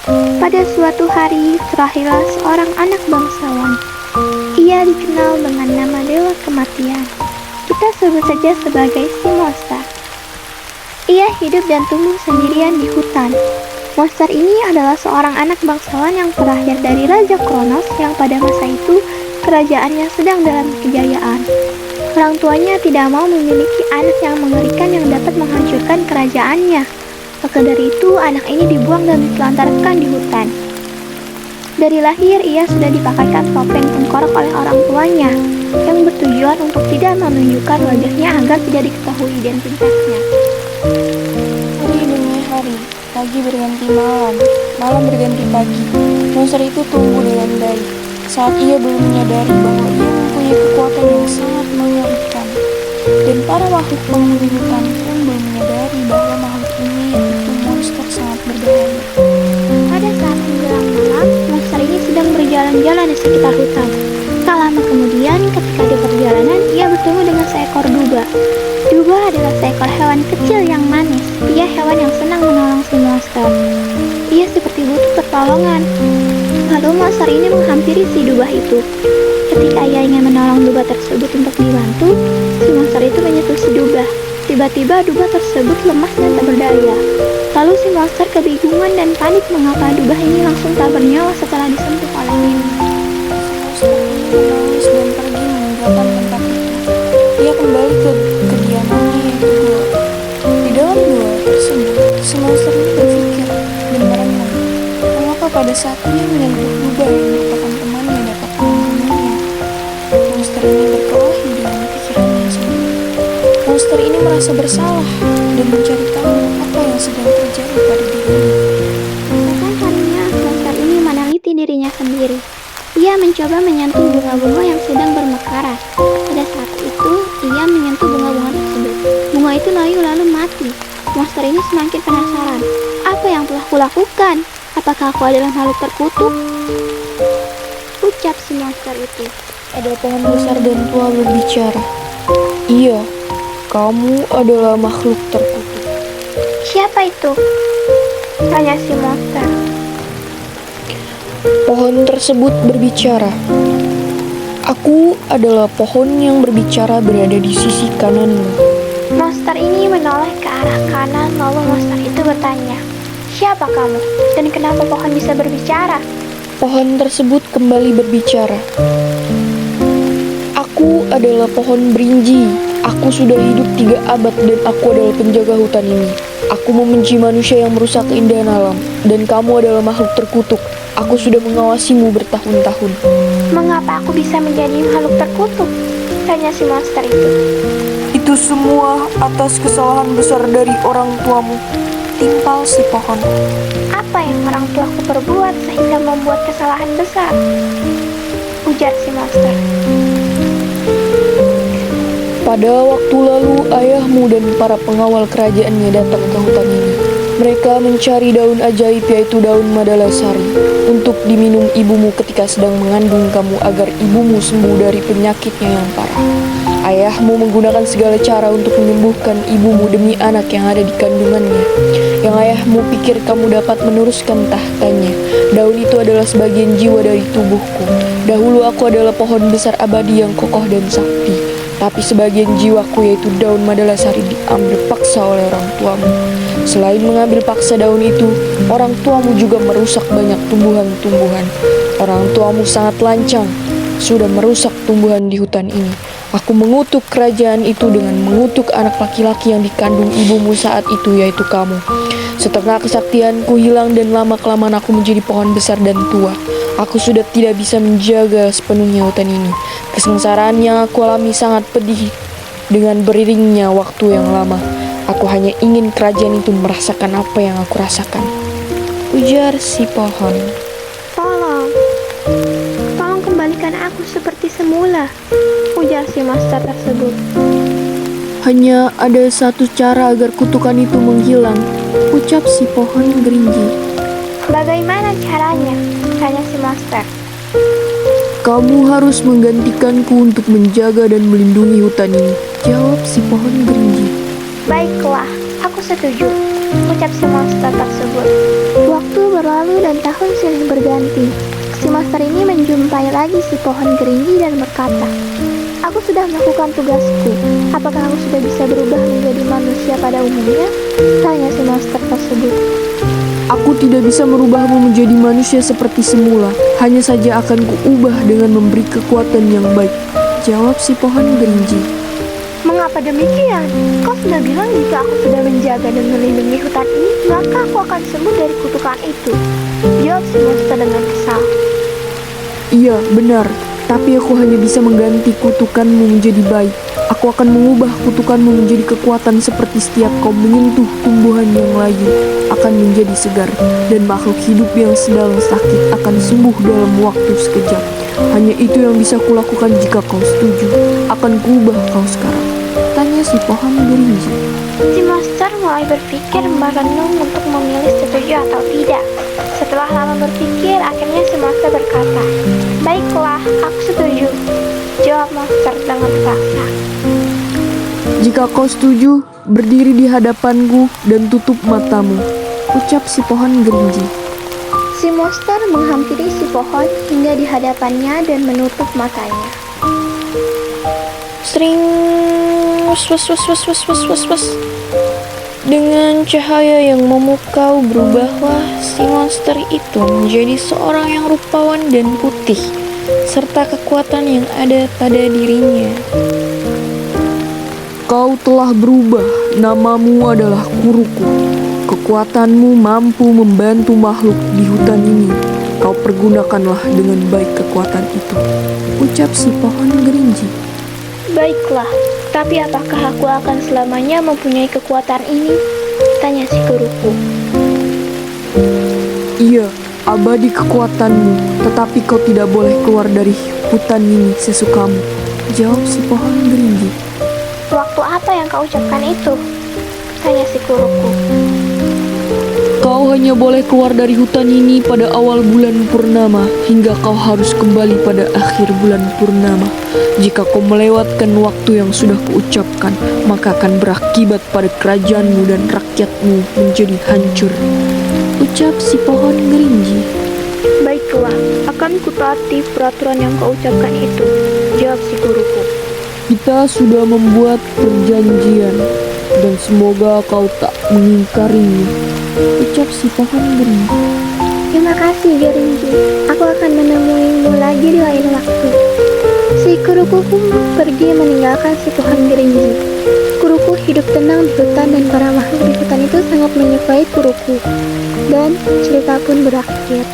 Pada suatu hari, terlahirlah seorang anak bangsawan. Ia dikenal dengan nama Dewa Kematian. Kita sebut saja sebagai si monster. Ia hidup dan tumbuh sendirian di hutan. Monster ini adalah seorang anak bangsawan yang terlahir dari Raja Kronos yang pada masa itu kerajaannya sedang dalam kejayaan. Orang tuanya tidak mau memiliki anak yang mengerikan yang dapat menghancurkan kerajaannya. Maka dari itu, anak ini dibuang dan ditelantarkan di hutan. Dari lahir, ia sudah dipakaikan topeng tengkorak oleh orang tuanya, yang bertujuan untuk tidak menunjukkan wajahnya agar tidak diketahui identitasnya. Hari demi hari, pagi berganti malam, malam berganti pagi. Monster itu tumbuh dengan baik. Saat ia belum menyadari bahwa ia mempunyai kekuatan yang sangat mengerikan. Dan para makhluk penghuni hutan pun belum menyadari bahwa makhluk ini yaitu monster sangat berbahaya. Pada saat menjelang malam, monster ini sedang berjalan-jalan di sekitar hutan. Tak lama kemudian, ketika di perjalanan, ia bertemu dengan seekor duba. Duba adalah seekor hewan kecil yang manis. Ia hewan yang senang menolong si monster. Ia seperti butuh pertolongan. Lalu monster ini menghampiri si duba itu. Ketika ia ingin menolong duba tersebut untuk dibantu, si monster itu menyentuh si duba. Tiba-tiba duba tersebut lemas dan tak berdaya. Lalu si monster kebingungan dan panik mengapa duba ini langsung tak bernyawa setelah disentuh olehnya. Monster ini menangis dan pergi meninggalkan tempat itu. Ia kembali ke kediamannya yaitu gua. Di dalam gua tersebut, si monster ini berpikir dan merenung. Mengapa pada saat ia menyentuh duba yang merupakan temannya dapat membunuhnya? Monster ini berkelahi dengan pikirannya sendiri. Monster ini merasa bersalah dan mencari tahu apa yang sedang terjadi pada dirinya. Bahkan harinya, monster ini meneliti dirinya sendiri. Ia mencoba menyentuh bunga-bunga yang sedang bermekaran. Pada saat itu, ia menyentuh bunga-bunga tersebut. Bunga itu lalu mati. Monster ini semakin penasaran. Apa yang telah kulakukan? Apakah aku adalah makhluk terkutuk? Ucap si monster itu. Ada pohon besar dan tua berbicara. Iya, kamu adalah makhluk terkutuk. Siapa itu? Tanya si monster. Pohon tersebut berbicara. Aku adalah pohon yang berbicara berada di sisi kananmu. Monster ini menoleh ke arah kanan, lalu monster itu bertanya, siapa kamu? Dan kenapa pohon bisa berbicara? Pohon tersebut kembali berbicara. Aku adalah pohon berinji. Aku sudah hidup 3 abad dan aku adalah penjaga hutan ini. Aku membenci manusia yang merusak keindahan alam. Dan kamu adalah makhluk terkutuk. Aku sudah mengawasimu bertahun-tahun. Mengapa aku bisa menjadi makhluk terkutuk? Tanya si monster itu. Itu semua atas kesalahan besar dari orang tuamu. Timpal si pohon. Apa yang orang tuaku perbuat sehingga membuat kesalahan besar? Ujar si monster. Pada waktu lalu, ayahmu dan para pengawal kerajaannya datang ke hutan ini. Mereka mencari daun ajaib yaitu daun Madalasari untuk diminum ibumu ketika sedang mengandung kamu agar ibumu sembuh dari penyakitnya yang parah. Ayahmu menggunakan segala cara untuk menyembuhkan ibumu demi anak yang ada di kandungannya. Yang ayahmu pikir kamu dapat meneruskan tahtanya. Daun itu adalah sebagian jiwa dari tubuhku. Dahulu aku adalah pohon besar abadi yang kokoh dan sakti. Tapi sebagian jiwaku yaitu daun Madalasari diambil paksa oleh orang tuamu. Selain mengambil paksa daun itu, orang tuamu juga merusak banyak tumbuhan-tumbuhan. Orang tuamu sangat lancang, sudah merusak tumbuhan di hutan ini. Aku mengutuk kerajaan itu dengan mengutuk anak laki-laki yang dikandung ibumu saat itu, yaitu kamu. Setelah kesaktianku hilang dan lama-kelamaan aku menjadi pohon besar dan tua. Aku sudah tidak bisa menjaga sepenuhnya hutan ini. Kesengsaraan yang aku alami sangat pedih dengan beriringnya waktu yang lama. Aku hanya ingin kerajaan itu merasakan apa yang aku rasakan. Ujar si pohon. Tolong kembalikan aku seperti semula. Ujar si monster tersebut. Hanya ada satu cara agar kutukan itu menghilang. Ucap si pohon gerinji. Bagaimana caranya? Tanya si monster. Kamu harus menggantikanku untuk menjaga dan melindungi hutan ini. Jawab si pohon gerinji. Baiklah, aku setuju. Ucap si monster tersebut. Waktu berlalu dan tahun silih berganti. Si monster ini menjumpai lagi si pohon gerinji dan berkata, "Aku sudah melakukan tugasku. Apakah aku sudah bisa berubah menjadi manusia pada umumnya?" Tanya si monster tersebut. Aku tidak bisa merubahmu menjadi manusia seperti semula. Hanya saja akan kuubah dengan memberi kekuatan yang baik. Jawab si pohon gerinji. "Mengapa demikian? Kau sudah bilang jika aku sudah menjaga dan melindungi hutan ini, maka aku akan sembuh dari kutukan itu." Jawab si monster dengan kesal. Iya, benar. Tapi aku hanya bisa mengganti kutukanmu menjadi baik. Aku akan mengubah kutukanmu menjadi kekuatan seperti setiap kau menyentuh tumbuhan yang layu akan menjadi segar. Dan makhluk hidup yang sedang sakit akan sembuh dalam waktu sekejap. Hanya itu yang bisa kulakukan jika kau setuju. Akan kuubah kau sekarang. Tanya si pohon gerinji. Si monster mulai berpikir merenung untuk memilih setuju atau tidak. Setelah lama berpikir, akhirnya si monster berkata, "Baiklah, aku setuju." Jawab monster dengan terpaksa. Jika kau setuju, berdiri di hadapanku dan tutup matamu. Ucap si pohon gerinji. Si monster menghampiri si pohon hingga di hadapannya dan menutup matanya. Sering, wus, wus, wus, wus, wus, wus, wus, wus. Dengan cahaya yang memukau berubahlah si monster itu menjadi seorang yang rupawan dan putih, serta kekuatan yang ada pada dirinya. Kau telah berubah, namamu adalah Kuruku. Kekuatanmu mampu membantu makhluk di hutan ini. Kau pergunakanlah dengan baik kekuatan itu. Ucap si pohon gerinji. "Baiklah, tapi apakah aku akan selamanya mempunyai kekuatan ini?" Tanya si Kuruku. Iya, abadi kekuatanmu, tetapi kau tidak boleh keluar dari hutan ini sesukamu. Jawab si pohon gerinji. "Waktu apa yang kau ucapkan itu?" Tanya si Kuruku. Kau hanya boleh keluar dari hutan ini pada awal bulan purnama, hingga kau harus kembali pada akhir bulan purnama. Jika kau melewatkan waktu yang sudah kuucapkan, maka akan berakibat pada kerajaanmu dan rakyatmu menjadi hancur. Ucap si pohon gerinji. "Baiklah, akan kutaati peraturan yang kau ucapkan itu." Jawab si Kuruku. Kita sudah membuat perjanjian, dan semoga kau tak mengingkarinya. Ucap si pohon gerinji. "Terima kasih, Gerinji. Aku akan menemuimu lagi di lain waktu." Si Kuruku pun pergi meninggalkan si pohon gerinji. Kuruku hidup tenang di hutan dan para makhluk di hutan itu sangat menyukai Kuruku. Dan cerita pun berakhir.